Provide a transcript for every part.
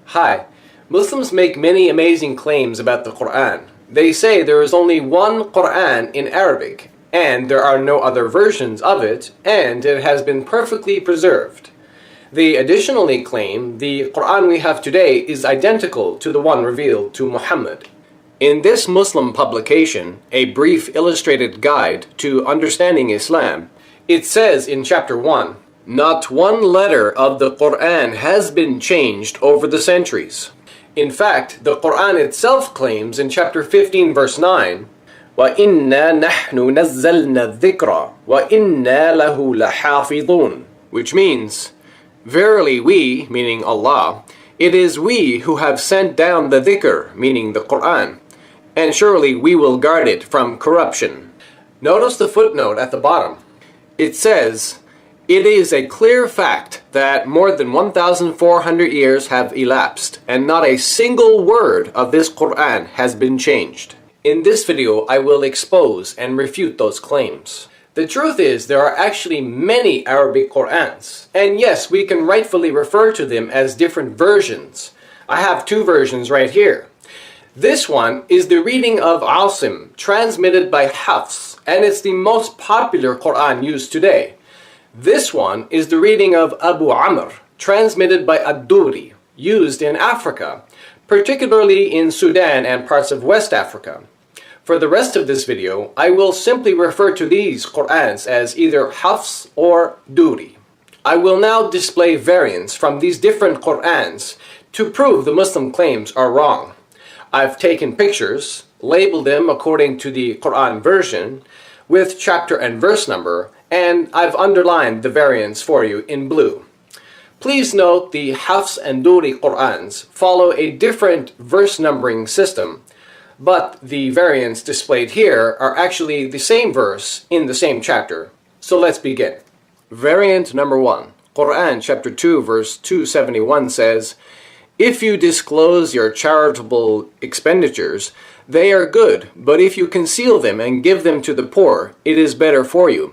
Hi. Muslims make many amazing claims about the Quran. They say there is only one Quran in Arabic, and there are no other versions of it, and it has been perfectly preserved. They additionally claim the Quran we have today is identical to the one revealed to Muhammad. In this Muslim publication, a brief illustrated guide to understanding Islam, it says in chapter 1, "Not one letter of the Quran has been changed over the centuries." In fact, the Quran itself claims in chapter 15 verse 9, وَإِنَّا نَحْنُ نَزَّلْنَا الذِّكْرَ وَإِنَّا لَهُ لَحَافِظُونَ, which means, "Verily we," meaning Allah, "it is we who have sent down the dhikr," meaning the Quran, "and surely we will guard it from corruption." Notice the footnote at the bottom. It says, "It is a clear fact that more than 1,400 years have elapsed, and not a single word of this Quran has been changed." In this video, I will expose and refute those claims. The truth is, there are actually many Arabic Qurans, and yes, we can rightfully refer to them as different versions. I have two versions right here. This one is the reading of Asim, transmitted by Hafs, and it's the most popular Quran used today. This one is the reading of Abu Amr, transmitted by Ad-Duri, used in Africa, particularly in Sudan and parts of West Africa. For the rest of this video, I will simply refer to these Qurans as either Hafs or Duri. I will now display variants from these different Qurans to prove the Muslim claims are wrong. I've taken pictures, labeled them according to the Quran version, with chapter and verse number, and I've underlined the variants for you in blue. Please note the Hafs and Duri Qurans follow a different verse numbering system, but the variants displayed here are actually the same verse in the same chapter. So let's begin. Variant number 1, Quran chapter 2 verse 271 says, "If you disclose your charitable expenditures, they are good, but if you conceal them and give them to the poor, it is better for you.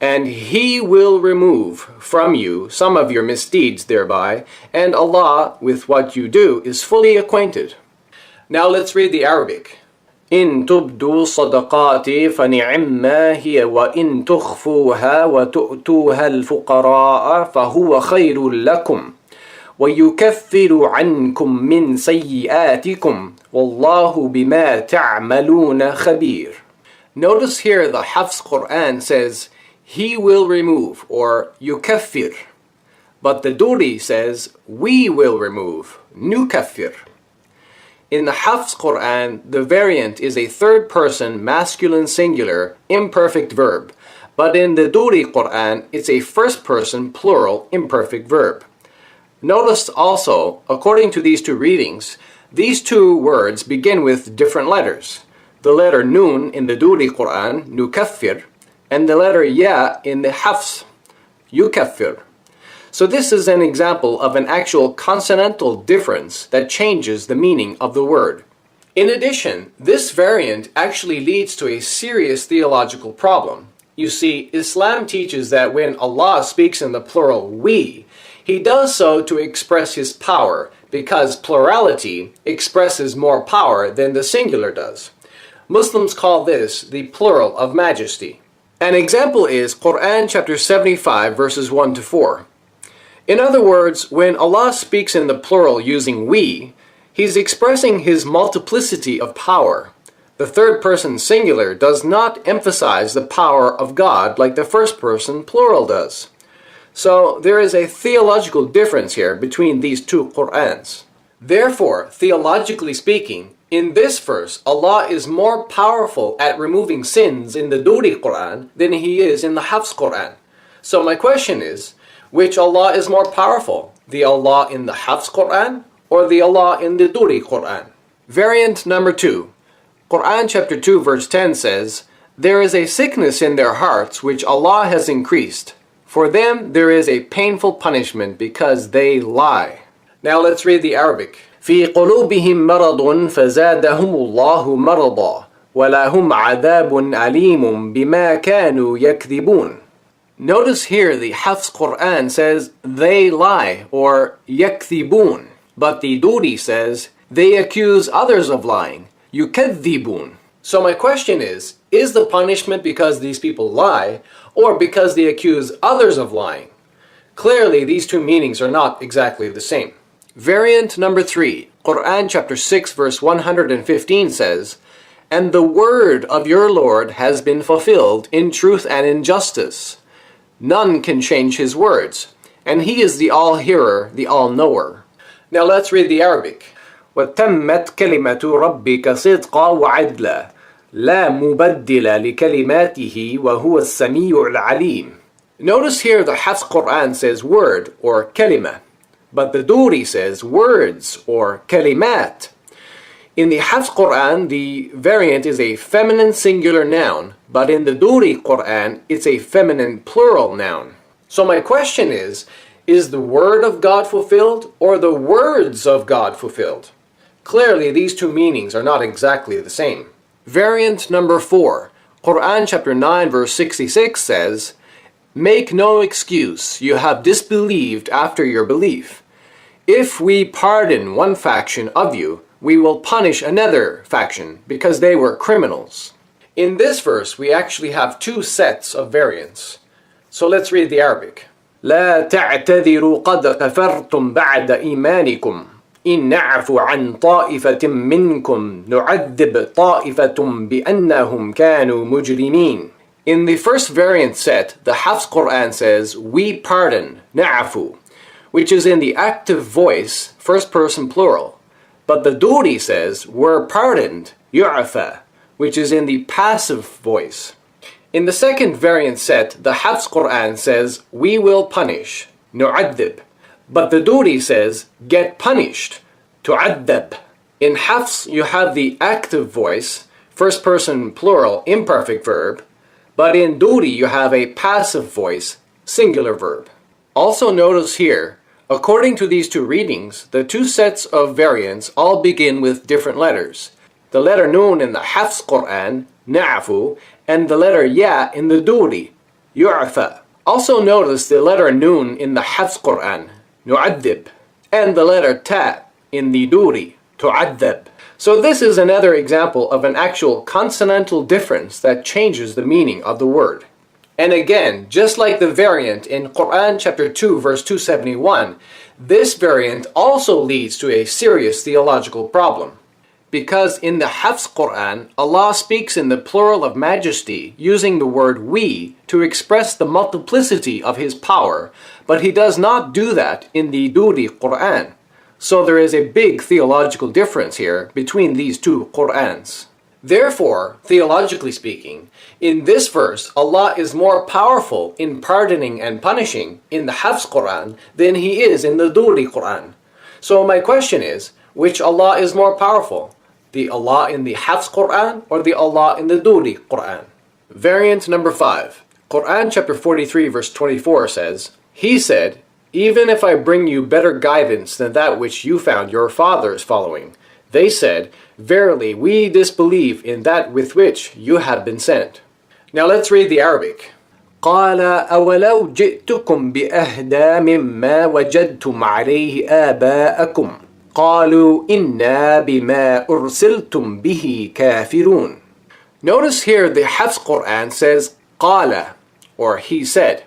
And He will remove from you some of your misdeeds thereby, and Allah with what you do is fully acquainted." Now let's read the Arabic. إن تبدوا الصدقات فنعما هي وإن تخفوها وتؤتوها الفقراء فهو خير لكم ويكفر عنكم من سيئاتكم والله بما تعملون خبير. Notice here the Hafs Quran says, "He will remove," or yukaffir. But the Duri says, "We will remove," nukaffir. In the Hafs Quran, the variant is a third person masculine singular imperfect verb, but in the Duri Quran, it's a first person plural imperfect verb. Notice also, according to these two readings, these two words begin with different letters. The letter Nun in the Duri Quran, nukaffir, and the letter Ya in the Hafs, yukaffir. So this is an example of an actual consonantal difference that changes the meaning of the word. In addition, this variant actually leads to a serious theological problem. You see, Islam teaches that when Allah speaks in the plural we, He does so to express His power, because plurality expresses more power than the singular does. Muslims call this the plural of majesty. An example is Quran chapter 75 verses 1 to 4. In other words, when Allah speaks in the plural using we, He's expressing His multiplicity of power. The third person singular does not emphasize the power of God like the first person plural does. So there is a theological difference here between these two Qurans. Therefore, theologically speaking, in this verse, Allah is more powerful at removing sins in the Duri Quran than He is in the Hafs Quran. So my question is, which Allah is more powerful? The Allah in the Hafs Quran or the Allah in the Duri Quran? Variant number 2. Quran chapter 2 verse 10 says, "There is a sickness in their hearts which Allah has increased. For them there is a painful punishment because they lie." Now let's read the Arabic. في قلوبهم مرض فزادهم الله مرضا ولهم عذاب أليم بما كانوا يكذبون. Notice here the Hafs Quran says, "They lie," or yakthibun. But the Duri says, they accuse others of lying. يُكَذِّبُونَ. So my question is the punishment because these people lie, or because they accuse others of lying? Clearly, these two meanings are not exactly the same. Variant number 3, Quran chapter 6 verse 115 says, and the word of your Lord has been fulfilled in truth and in justice. None can change his words, and he is the all-hearer, the all-knower. Now let's read the Arabic. وَتَمَّتْ كَلِمَةُ رَبِّكَ صِدْقًا وَعَدْلًا لَا مُبَدِّلَ لِكَلِمَاتِهِ وَهُوَ السَّمِيعُ الْعَلِيمُ. Notice here the Hafs Quran says word, or kalima, but the Duri says words, or kalimat. In the Hafs Quran, the variant is a feminine singular noun, but in the Duri Quran, it's a feminine plural noun. So my question is the word of God fulfilled, or the words of God fulfilled? Clearly, these two meanings are not exactly the same. Variant number 4, Quran chapter 9 verse 66 says, make no excuse, you have disbelieved after your belief. If we pardon one faction of you, we will punish another faction because they were criminals. In this verse, we actually have two sets of variants. So let's read the Arabic. لا تعتذروا قد كفرتم بعد إيمانكم إن نعفو عن طائفة منكم نعذب طائفة بأنهم كانوا مجرمين. In the first variant set, the Hafs Quran says, we pardon, na'afu, which is in the active voice, first person plural. But the Duri says, we're pardoned, yu'afa, which is in the passive voice. In the second variant set, the Hafs Quran says, we will punish, nu'addib. But the Duri says, get punished, tu'addab. In Hafs, you have the active voice, first person plural, imperfect verb. But in Duri, you have a passive voice, singular verb. Also notice here, according to these two readings, the two sets of variants all begin with different letters. The letter Nun in the Hafs Quran, na'afu, and the letter Ya in the Duri, yu'afa. Also notice the letter Nun in the Hafs Quran, nu'addib, and the letter Ta in the Duri, tu'addab. So this is another example of an actual consonantal difference that changes the meaning of the word. And again, just like the variant in Quran chapter 2 verse 271, this variant also leads to a serious theological problem. Because in the Hafs Quran, Allah speaks in the plural of majesty using the word we to express the multiplicity of His power, but He does not do that in the Duri Quran. So there is a big theological difference here between these two Qur'ans. Therefore, theologically speaking, in this verse, Allah is more powerful in pardoning and punishing in the Hafs Quran than He is in the Duri Quran. So my question is, which Allah is more powerful? The Allah in the Hafs Quran or the Allah in the Duri Quran? Variant number 5. Quran chapter 43 verse 24 says, He said, even if I bring you better guidance than that which you found your fathers following, they said, verily we disbelieve in that with which you have been sent. Now let's read the Arabic. قال أولو جئتكم بأهدى مما وجدتم عليه آباءكم قالوا إنا بما أرسلتم به كافرون. Notice here the Hafs Quran says قال, or he said.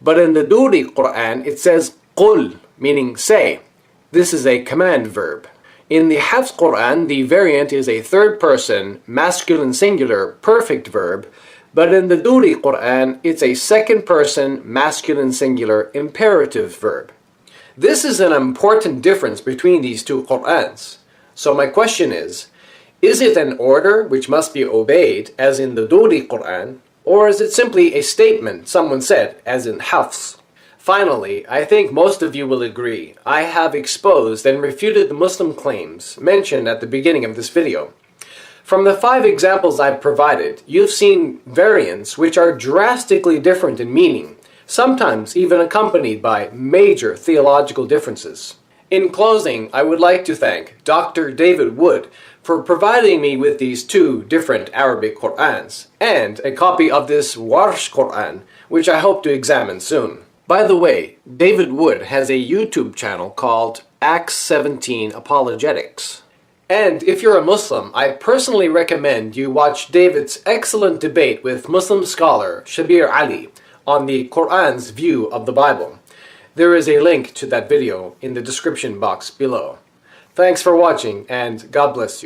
But in the Duri Quran, it says قُل, meaning say. This is a command verb. In the Hafs Quran, the variant is a third person, masculine singular, perfect verb. But in the Duri Quran, it's a second person, masculine singular, imperative verb. This is an important difference between these two Qur'ans. So my question is it an order which must be obeyed, as in the Duri Quran, or is it simply a statement someone said, as in Hafs? Finally, I think most of you will agree, I have exposed and refuted the Muslim claims mentioned at the beginning of this video. From the 5 examples I've provided, you've seen variants which are drastically different in meaning, sometimes even accompanied by major theological differences. In closing, I would like to thank Dr. David Wood for providing me with these 2 different Arabic Qur'ans, and a copy of this Warsh Qur'an, which I hope to examine soon. By the way, David Wood has a YouTube channel called Acts 17 Apologetics. And if you're a Muslim, I personally recommend you watch David's excellent debate with Muslim scholar Shabir Ali on the Quran's view of the Bible. There is a link to that video in the description box below. Thanks for watching, and God bless you.